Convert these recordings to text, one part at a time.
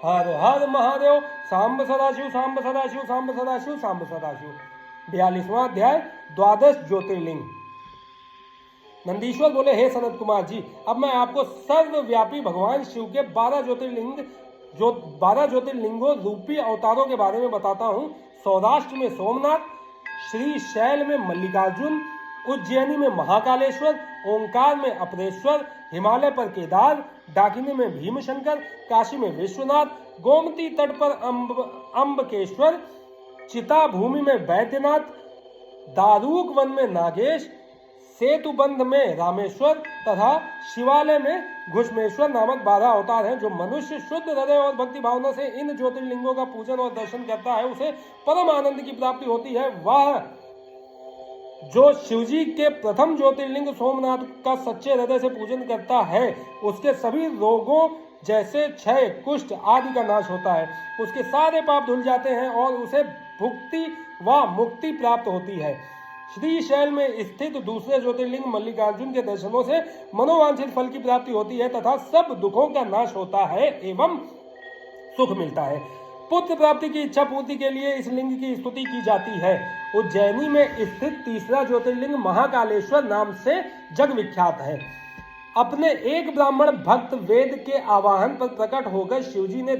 हर हर महादेव। सांब सदाशिव सांब सदाशिव सांब सदाशिव सांब सदाशिव। 42वां अध्याय द्वादश ज्योतिर्लिंग। नंदीश्वर बोले, हे सनत कुमार जी, अब मैं आपको सर्वव्यापी भगवान शिव के 12 ज्योतिर्लिंगों रूपी अवतारों के बारे में बताता हूँ। सौराष्ट्र में सोमनाथ, श्री शैल में मल्लिकार्जुन, उज्जैनी में महाकालेश्वर, ओंकार में अपरेश्वर, हिमालय पर केदार, डाकिनी में भीमशंकर, काशी में विश्वनाथ, गोमती तट पर अम्बकेश्वर, चिता भूमि में वैद्यनाथ, दारूक वन में नागेश, सेतुबंध में रामेश्वर तथा शिवालय में घुष्मेश्वर नामक 12 अवतार हैं। जो मनुष्य शुद्ध हृदय और भक्ति भावना से इन ज्योतिर्लिंगों का पूजन और दर्शन करता है, उसे परम आनंद की प्राप्ति होती है। वह जो शिवजी के प्रथम ज्योतिर्लिंग सोमनाथ का सच्चे हृदय से पूजन करता है, उसके सभी रोगों जैसे क्षय, कुष्ठ आदि का नाश होता है। उसके सारे पाप धुल जाते हैं और उसे भुक्ति व मुक्ति प्राप्त होती है। श्री शैल में स्थित दूसरे ज्योतिर्लिंग मल्लिकार्जुन के दर्शनों से मनोवांछित फल की प्राप्ति होती है तथा सब दुखों का नाश होता है एवं सुख मिलता है। पुत्र प्राप्ति की इच्छा पूर्ति के लिए इस लिंग की स्तुति की जाती है। उज्जैनी में स्थित तीसरा ज्योतिर्लिंग महाकालेश्वर नाम से जग विख्यात है। अपने एक ब्राह्मण भक्त वेद के आवाहन पर प्रकट होकर शिवजी ने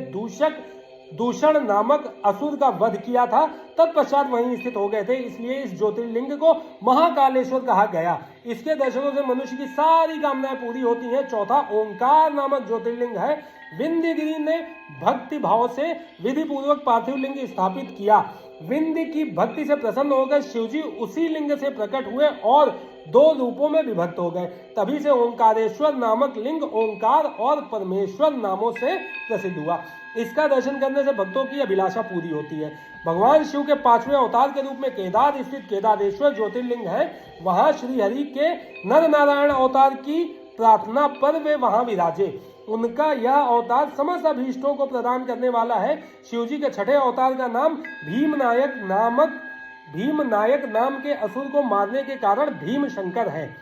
दूषण नामक असुर का वध किया था। तत्पश्चात वहीं स्थित हो गए थे, इसलिए इस ज्योतिर्लिंग को महाकालेश्वर कहा गया। इसके दर्शनों से मनुष्य की सारी कामनाएं पूरी होती हैं। चौथा ओंकार नामक ज्योतिर्लिंग है। विंध्यगिरि ने भक्ति भाव से विधि पूर्वक पार्थिव लिंग स्थापित किया। विंध्य की भक्ति से प्रसन्न होकर शिवजी उसी लिंग से प्रकट हुए और 2 रूपों में विभक्त हो गए। तभी से ओंकारेश्वर नामक लिंग ओंकार और परमेश्वर नामों से प्रसिद्ध हुआ। इसका दर्शन करने से भक्तों की अभिलाषा पूरी होती है। भगवान शिव के 5वें अवतार के रूप में केदार स्थित केदारेश्वर ज्योतिर्लिंग है। वहां श्री हरि के नर नारायण अवतार की प्रार्थना पर वे वहां विराजे। उनका यह अवतार समस्त अभीष्टों को प्रदान करने वाला है। शिवजी के 6ठे अवतार का नाम भीमनायक नाम के असुर को मारने के कारण भीमशंकर है।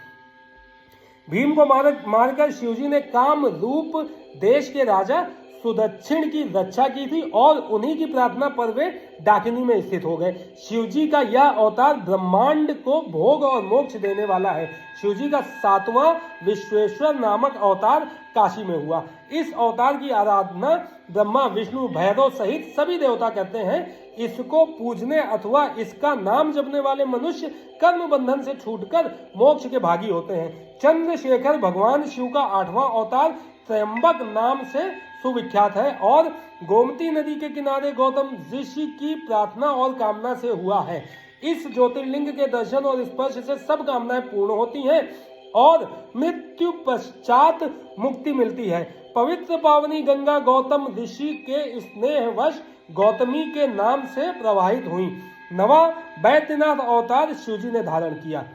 भीम को मारकर शिवजी ने काम रूप देश के राजा सुदक्षिण की रक्षा की थी और उन्हीं की प्रार्थना पर वे डाकिनी में स्थित हो गए। शिवजी का यह अवतार ब्रह्मांड को भोग और मोक्ष देने वाला है। शिवजी का 7वां विश्वेश्वर नामक अवतार काशी में हुआ। इस अवतार की आराधना ब्रह्मा, विष्णु, भैरव सहित सभी देवता करते हैं। इसको पूजने अथवा इसका नाम जपने वाले मनुष्य कर्म बंधन से छूटकर मोक्ष के भागी होते हैं। चंद्रशेखर भगवान शिव का 8वां अवतार त्र्यंबक नाम से सुविख्यात है और गोमती नदी के किनारे गौतम ऋषि की प्रार्थना और कामना से हुआ है। इस ज्योतिर्लिंग के दर्शन और स्पर्श से सब कामनाएं पूर्ण होती हैं और मृत्यु पश्चात मुक्ति मिलती है। पवित्र पावनी गंगा गौतम ऋषि के स्नेहवश गौतमी के नाम से प्रवाहित हुई। 9वां वैद्यनाथ अवतार शिवजी ने धारण किया।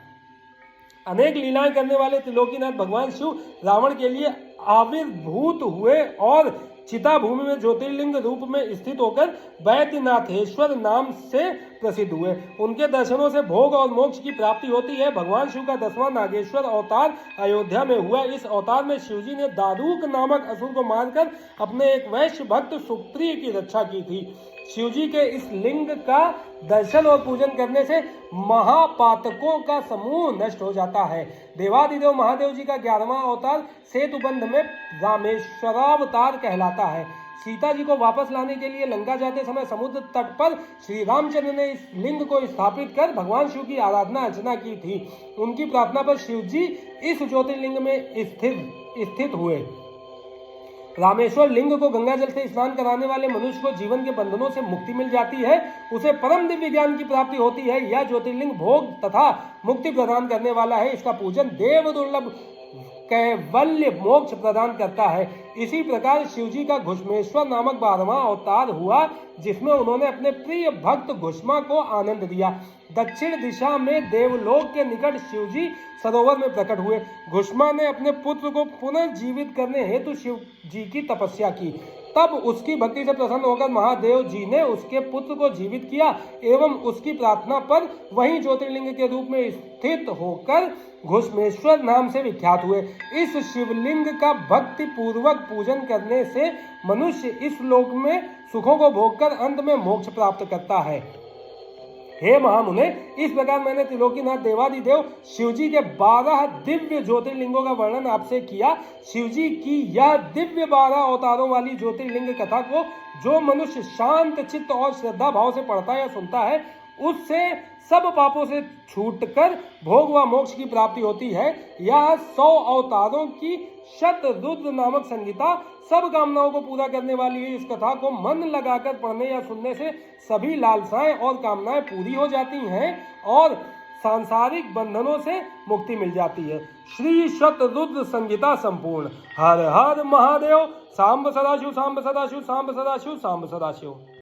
अनेक लीलाएं करने वाले त्रिलोकीनाथ भगवान शिव रावण के लिए आविर्भूत हुए और चिता भूमि में ज्योतिर्लिंग रूप में स्थित होकर वैद्यनाथेश्वर नाम से प्रसिद्ध हुए। उनके दर्शनों से भोग और मोक्ष की प्राप्ति होती है। भगवान शिव का 10वां नागेश्वर अवतार अयोध्या में हुआ। इस अवतार में शिवजी ने दारूक नामक असुर को मारकर अपने एक वैश्य भक्त सुप्रिय की रक्षा की थी। शिवजी के इस लिंग का दर्शन और पूजन करने से महापातकों का समूह नष्ट हो जाता है। देवादिदेव महादेव जी का 11वां अवतार सेतुबंध में रामेश्वरावतार कहलाता है। सीता जी को वापस लाने के लिए लंका जाते समय समुद्र तट पर श्री रामचंद्र ने इस लिंग को स्थापित कर भगवान शिव की आराधना अर्चना की थी। उनकी प्रार्थना पर शिव जी इस ज्योतिर्लिंग में स्थित हुए। रामेश्वर लिंग को गंगा जल से स्नान कराने वाले मनुष्य को जीवन के बंधनों से मुक्ति मिल जाती है। उसे परम दिव्य ज्ञान की प्राप्ति होती है। यह ज्योतिर्लिंग भोग तथा मुक्ति प्रदान करने वाला है। इसका पूजन देव दुर्लभ कैवल्य मोक्ष प्रदान करता है। इसी प्रकार शिवजी का घुष्मेश्वर नामक 12वां अवतार हुआ, जिसमें उन्होंने अपने प्रिय भक्त घुष्मा को आनंद दिया। दक्षिण दिशा में देवलोक के निकट शिवजी सरोवर में प्रकट हुए। घुष्मा ने अपने पुत्र को पुनर्जीवित करने हेतु शिव जी की तपस्या की। तब उसकी भक्ति से प्रसन्न होकर महादेव जी ने उसके पुत्र को जीवित किया एवं उसकी प्रार्थना पर वही ज्योतिर्लिंग के रूप में स्थित होकर घुश्मेश्वर नाम से विख्यात हुए। इस शिवलिंग का भक्ति पूर्वक पूजन करने से मनुष्य इस लोक में सुखों को भोगकर अंत में मोक्ष प्राप्त करता है। हे महामुने, इस प्रकार मैंने त्रिलोकीनाथ देवादिदेव शिवजी के 12 दिव्य ज्योतिर्लिंगों का वर्णन आपसे किया। शिवजी की यह दिव्य 12 अवतारों वाली ज्योतिर्लिंग कथा को जो मनुष्य शांत चित्त और श्रद्धा भाव से पढ़ता या सुनता है, उससे सब पापों से छूटकर भोग व मोक्ष की प्राप्ति होती है। यह 100 अवतारों की शतरुद्र नामक संगीता सब कामनाओं को पूरा करने वाली है। इस कथा को मन लगाकर पढ़ने या सुनने से सभी लालसाएं और कामनाएं पूरी हो जाती हैं और सांसारिक बंधनों से मुक्ति मिल जाती है। श्री शतरुद्र संगीता संपूर्ण। हर हर महादेव। सांब सदाशिव, सांब सदाशिव, सांब सदाशिव, सांब सदाशिव।